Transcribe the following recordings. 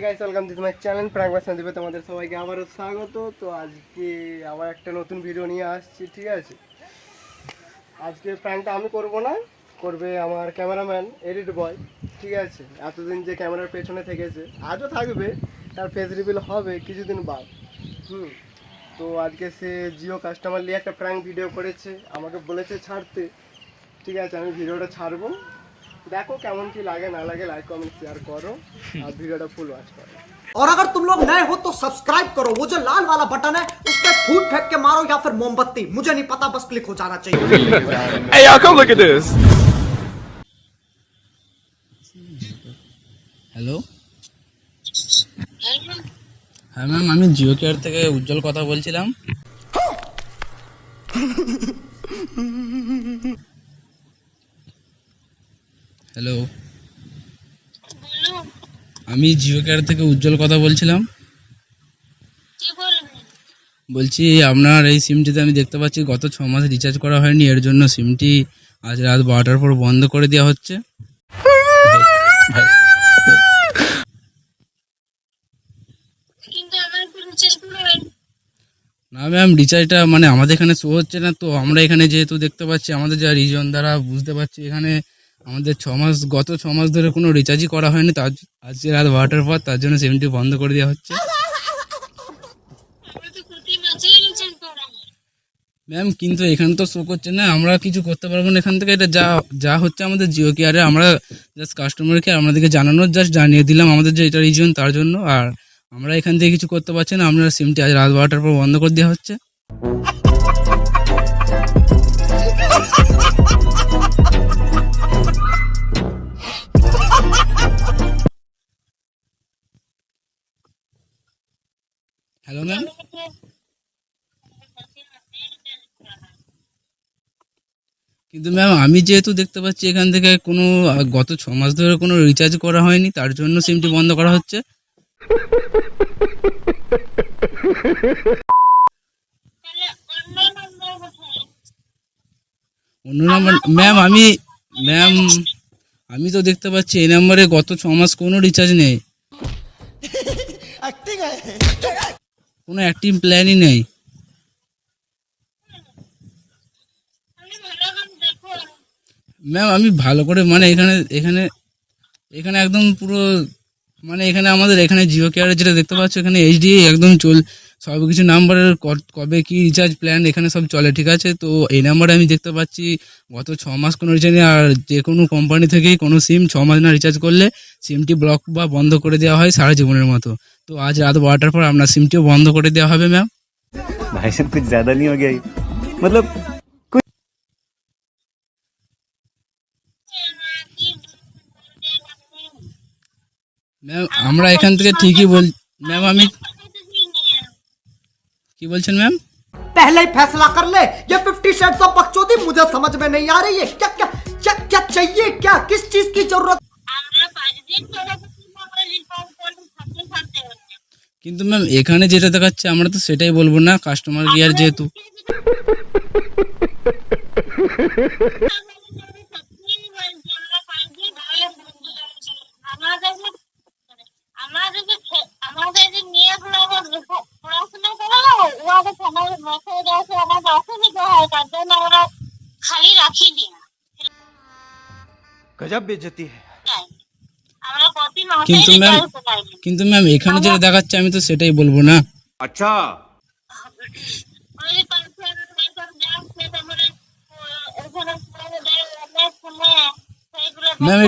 Guys welcome to my channel prank by সন্দীপে তোমাদের সবাইকে আবারও স্বাগত। তো আজকে আবার একটা নতুন ভিডিও নিয়ে আসছি, ঠিক আছে। আজকে প্র্যাঙ্কটা আমি করব না, করবে আমার ক্যামেরাম্যান এডিট বয়, ঠিক আছে। এতদিন যে ক্যামেরার পেছনে থেকেছে, আজও থাকবে, তার ফেস রিভিল হবে কিছুদিন বাদ। তো আজকে সে জিও কাস্টমার নিয়ে একটা প্র্যাঙ্ক ভিডিও করেছে, আমাকে বলেছে ছাড়তে, ঠিক আছে। আমি ভিডিওটা ছাড়বো, देखो केमन की लागे ना लागे, लाइक कमेंट शेयर करो और वीडियो फुल वॉच करो। और अगर तुम लोग नए हो तो सब्सक्राइब करो, वो जो लाल वाला बटन है उस पर फूट फेंक के मारो या फिर मोमबत्ती, मुझे नहीं पता, बस क्लिक हो जाना चाहिए। Hey y'all, come look at this. Hello, হ্যাঁ ম্যাম, আমি জিও কেয়ার থেকে উজ্জ্বল কথা বলছিলাম। হ্যালো, আমি জিও কেয়ার থেকে উজ্জ্বল কথা বলছিলাম। বলছি আপনার এই সিমটিতে আমি দেখতে পাচ্ছি গত 6 মাস রিচার্জ করা হয়নি, এর জন্য সিমটি আজ রাত 12টার পর বন্ধ করে দেওয়া হচ্ছে। না ম্যাম, রিচার্জটা মানে আমাদের এখানে শো হচ্ছে না, তো আমরা এখানে যেহেতু দেখতে পাচ্ছি, আমাদের যা রিজন দ্বারা বুঝতে পারছি, এখানে আমাদের গত 6 মাস ধরে কোনো রিচার্জই করা হয়নি, তার আজকে রাত 12টার পর তার জন্য সিমটি বন্ধ করে দেওয়া হচ্ছে। ম্যাম কিন্তু এখানে তো শো করছে না, আমরা কিছু করতে পারবো না এখান থেকে। এটা যা হচ্ছে আমাদের জিও কেয়ারে, আমরা জাস্ট কাস্টমারকে আমাদেরকে জানিয়ে দিলাম আমাদের যে এটা রিজন, তার জন্য। আর আমরা এখান থেকে কিছু করতে পারছি না, আপনার সিমটি আজ রাত 12টার পর বন্ধ করে দেওয়া হচ্ছে। হ্যালো ম্যাম, কিন্তু ম্যাম আমি যেহেতু দেখতে পাচ্ছি এখান থেকে কোনো গত 6 মাস ধরে কোনো রিচার্জ করা হয়নি, তার জন্য সিমটি বন্ধ করা হচ্ছে। অন্য নাম্বার ম্যাম আমি তো দেখতে পাচ্ছি এই নাম্বারে গত 6 মাস কোনো রিচার্জ নেই, কোনো অ্যাক্টিভ প্ল্যানই নেই। ম্যাম আমি ভালো করে মানে এখানে এখানে এখানে একদম পুরো মানে এখানে আমাদের এখানে জিও কেয়ারে যেটা দেখতে পাচ্ছ, এখানে এইচডি একদম সব কিছু নাম্বারের কবে কি রিচার্জ প্ল্যান এখানে সব চলে, ঠিক আছে। তো এই নাম্বারে আমি দেখতে পাচ্ছি গত 6 মাস কোনো রিচার্জ নেই। আর যে কোনো কোম্পানি থেকেই কোনো সিম 6 মাস না রিচার্জ করলে সিমটি ব্লক বা বন্ধ করে দেওয়া হয় সারা জীবনের মতো। তো আজ রাত 12টার পর আপনার সিমটিও বন্ধ করে দেওয়া হবে ম্যাম। भाई साहब कुछ ज्यादा नहीं हो गया ये? मतलब ম্যাম আমরা এখান থেকে ঠিকই ম্যাম আমি কি বলছেন ম্যাম? पहले ही फैसला कर ले, ये 50 शेड्स ऑफ बकचोदी मुझे समझ में नहीं आ रही है। क्या क्या क्या क्या चाहिए, क्या किस चीज की जरूरत? কিন্তু ম্যাম এখানে যেটা দেখাচ্ছে আমরা তো সেটাই বলবো না, কাস্টমার কেয়ার যেহেতু। খালি রাখি দিই না, गजब बेइज्जती है। আমরা প্রতি মাসে কিন্তু ম্যাম এখানে যেটা দেখাচ্ছে আমি তো সেটাই বলবো না। अच्छा ম্যাম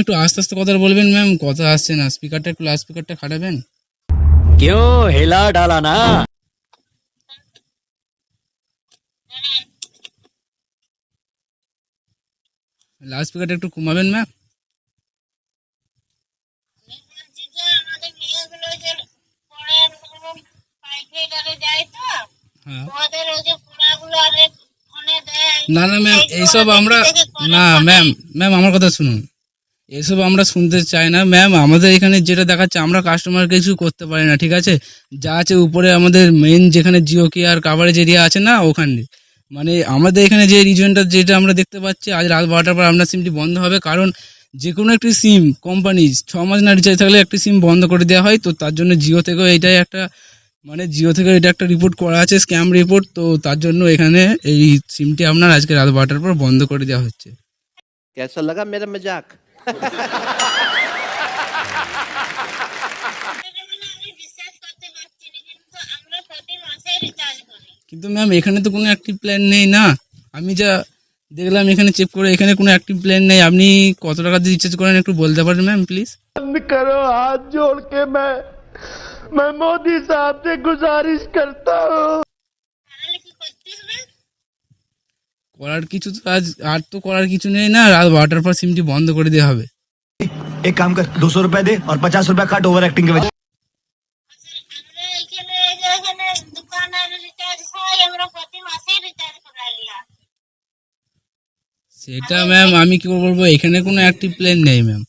একটু আস্তে আস্তে কথা বলবেন ম্যাম, কথা আসছে না, স্পিকারটা একটু লাউড স্পিকারটা খাটাবেন। क्यों हिला डाला ना? লাউড স্পিকারটা একটু কমাবেন ম্যাম। হ্যাঁ। না না ম্যাম এইসব আমরা না ম্যাম আমার কথা শুনুন, এসব আমরা শুনতে চাই না ম্যাম। আমাদের এখানে যেটা দেখাচ্ছে আমরা কাস্টমার কিছু করতে পারি না, ঠিক আছে। যা আছে উপরে আমাদের মেইন যেখানে জিও কেয়ার কাভারেজ এরিয়া আছে না, ওখানে মানে আমাদের এখানে যে রিজনটা যেটা আমরা দেখতে পাচ্ছি আজ রাত 12টার পর আপনার সিমটি বন্ধ হবে, কারণ যে কোনো একটি সিম কোম্পানি 6 মাস না রিচার্জ থাকলে একটি সিম বন্ধ করে দেওয়া হয়। তো তার জন্য জিও থেকেও এটাই একটা মানে জিও থেকে এটা একটা রিপোর্ট করা আছে, স্ক্যাম রিপোর্ট। তো তার জন্য এখানে এই সিমটি আপনার আজকে রাত 12টার পর বন্ধ করে দেওয়া হচ্ছে। कैसा लगा मेरा मजाक? আমি বিশ্বাস করতে পারছি না, কিন্তু আমরা প্রতি মাসে রিচার্জ করি। কিন্তু ম্যাম এখানে তো কোনো অ্যাক্টিভ প্ল্যান নেই না। আমি যা দেখলাম এখানে চেক করে এখানে কোনো অ্যাক্টিভ প্ল্যান নেই। আপনি কত টাকা দিয়ে রিচার্জ করেন একটু বলতে পারেন ম্যাম প্লিজ? करो हाथ जोड़ के मैं मोदी साहब से गुजारिश करता हूँ। তাহলে কি করতে হবে? করার কিছু তো আর তো করার কিছু নেই না, রাত 12টার পর সিমটি বন্ধ করে দেওয়া হবে। एक काम कर 200 रुपए दे और 50 रुपए काट ओवर एक्टिंग के वजह। আমরা এখানে এখানে দোকানের রিচার্জ হয়, আমরা প্রতি মাসে রিচার্জ করে লিয়া। সেটা ম্যাম আমি কি বলবো, এখানে কোনো অ্যাক্টিভ প্ল্যান নেই ম্যাম।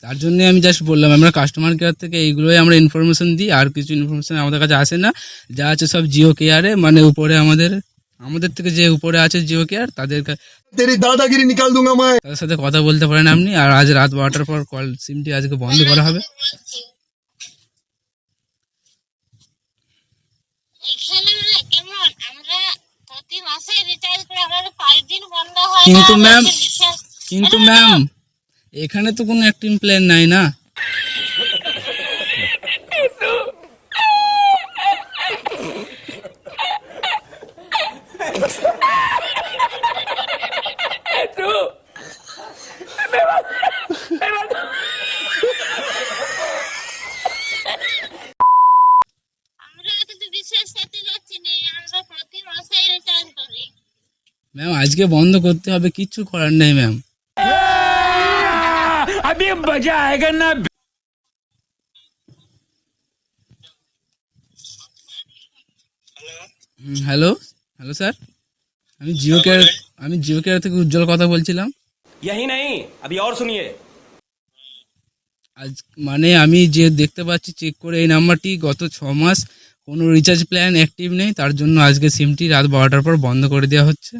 তার জন্য আমি জাস্ট বললাম আমরা কাস্টমার কেয়ার থেকে এইগুলোই আমরা ইনফরমেশন দিই, আর কিছু ইনফরমেশন আমাদের কাছে আসে না। যা আছে সব জিও কেয়ারে, মানে উপরে আমাদের থেকে যে উপরে আছে জিও কেয়ার তাদের तेरी दादागिरी निकाल दूंगा मैं। তাদের সাথে কথা বলতে পারেন আপনি। আর আজ রাত 12টার পর কল সিমটি আজকে বন্ধ করা হবে। বলছি, এখানে কেমন আমরা প্রতি মাসে রিচার্জ করে আমাদের 5 দিন বন্ধ হয় না। কিন্তু ম্যাম আমাদের বিশ্বাস কিন্তু ম্যাম এখানে তো কোনো অ্যাক্টিভ প্ল্যান নাই না। আমরা কিন্তু বিশ্বাস করতে পারছি না, আমরা প্রতি মাসে রিচার্জ করি। ম্যাম আজকে বন্ধ করতে হবে, কিচ্ছু করার নেই ম্যাম। अभी मजा आएगा ना। হ্যালো হ্যালো স্যার, আমি জিও কেয়ার থেকে উজ্জ্বল কথা বলছিলাম। यही नहीं, अभी और सुनिए। আজ মানে আমি যে দেখতে পাচ্ছি চেক করে এই নাম্বারটি গত 6 মাস কোনো রিচার্জ প্ল্যান অ্যাক্টিভ নেই, তার জন্য আজকে সিমটি রাত 12টার পর বন্ধ করে দেওয়া হচ্ছে।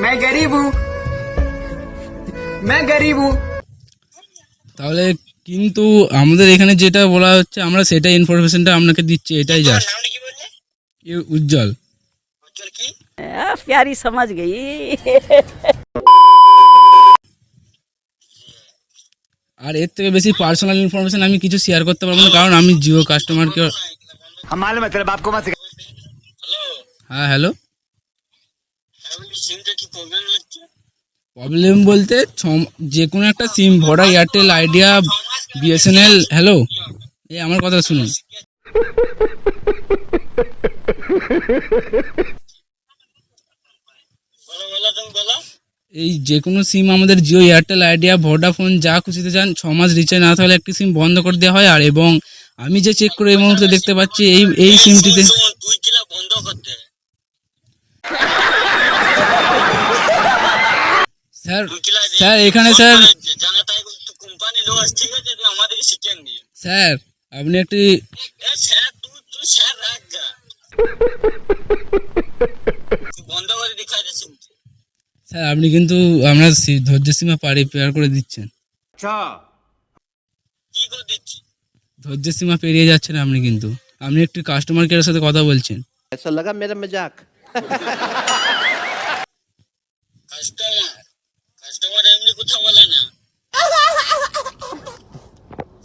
मैं गरीब हूँ, मैं गरीब हूँ। তাহলে কিন্তু আমাদের এখানে যেটা বলা হচ্ছে আমরা সেটাই ইনফরমেশনটা আপনাকে দিচ্ছি, এটাই জাস্ট। উজ্জ্বল। प्यारी समझ गई। আর এর থেকে বেশি পার্সোনাল ইনফরমেশন আমি কিছু শেয়ার করতে পারবো না, কারণ আমি জিও কাস্টমার কেয়ার। हम मालूम है तेरे बाप को मत सिखा। হ্যাঁ হ্যালো, প্রবলেম বলতে যে কোনো একটা SIM Voda, Airtel, Idea, BSNL. Hello, এই আমার কথা শুনুন। এই যে কোনো সিম আমাদের জিও, এয়ারটেল, আইডিয়া, ভোডাফোন যা খুশিতে যান 6 মাস রিচার্জ না থাকলে একটি সিম বন্ধ করে দেওয়া হয়। আর এবং আমি যে চেক করে এই মুহূর্তে দেখতে পাচ্ছি এই সিমটিতে স্যার এখানে স্যার আপনি একটি স্যার আপনি কিন্তু আমরা ধৈর্য সীমা পার করে দিচ্ছেন। ধৈর্য সীমা পেরিয়ে যাচ্ছেন আপনি, কিন্তু আপনি একটি কাস্টমার কেয়ারের সাথে কথা বলছেন। कैसा लगा मेरा मजाक?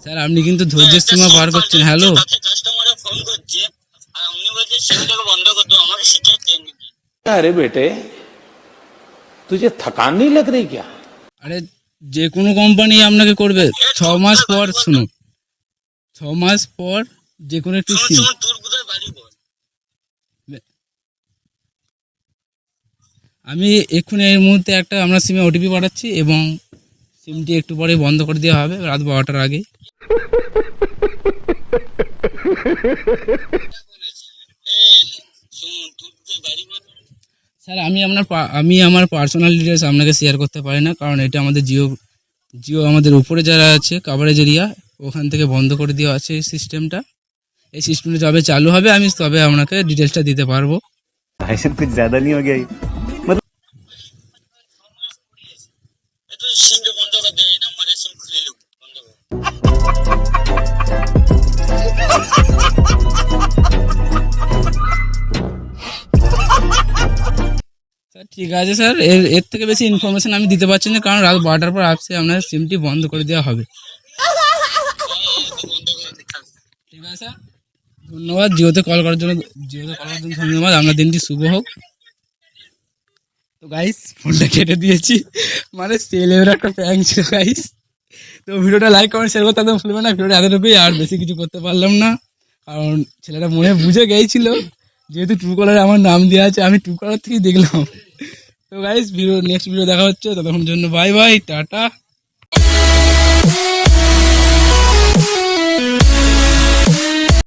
স্যার আপনি কিন্তু ধৈর্য সীমা পার করছেন। হ্যালো अरे बेटे तुझे थकान नहीं लग रही क्या? আরে যে কোনো কোম্পানি আপনাকে করবে 6 মাস পর। শুনুন, 6 মাস পর যে কোনো একটি সিম। আমি এক্ষুনি এই মুহূর্তে একটা আমরা সিমে ওটিপি পাঠাচ্ছি এবং সিমটি একটু পরে বন্ধ করে দেওয়া হবে রাত 12টার আগে। স্যার আমি আমার পার্সোনাল ডিটেলস আপনাকে শেয়ার করতে পারি না, কারণ এটা আমাদের জিও আমাদের উপরে যারা আছে কভারেজ এরিয়া ওখান থেকে বন্ধ করে দেওয়া আছে এই সিস্টেমটা। এই সিস্টেমটা যবে চালু হবে আমি তবে আপনাকে ডিটেলসটা দিতে পারবো। भाईजान कुछ ज्यादा नहीं हो गया ये? স্যার ঠিক আছে স্যার, এর থেকে বেশি ইনফরমেশন আমি দিতে পারছি না, কারণ রাত 12টার পর আপসে আপনার সিমটি বন্ধ করে দেওয়া হবে। ঠিক আছে স্যার, ধন্যবাদ জিওতে কল করার জন্য ধন্যবাদ। আপনার দিনটি শুভ হোক। তো গাইস ফোনটা কেটে দিয়েছি, মানে সেলের একটা প্র্যাঙ্ক ছিল গাইস। তো ভিডিওটা লাইক কমেন্ট শেয়ার করতে একদম ভুলবেন না। ভিডিওটা এতটুকুই, আর বেশি কিছু করতে পারলাম না, কারণ ছেলেটা মনে বুঝে গিয়েছিল, যেহেতু ট্রু কলারে আমার নাম দেওয়া আছে, আমি ট্রু কলার থেকেই দেখলাম। তো গাইস নেক্সট ভিডিও দেখা হচ্ছে, ততক্ষণ জন্য বাই বাই, টাটা।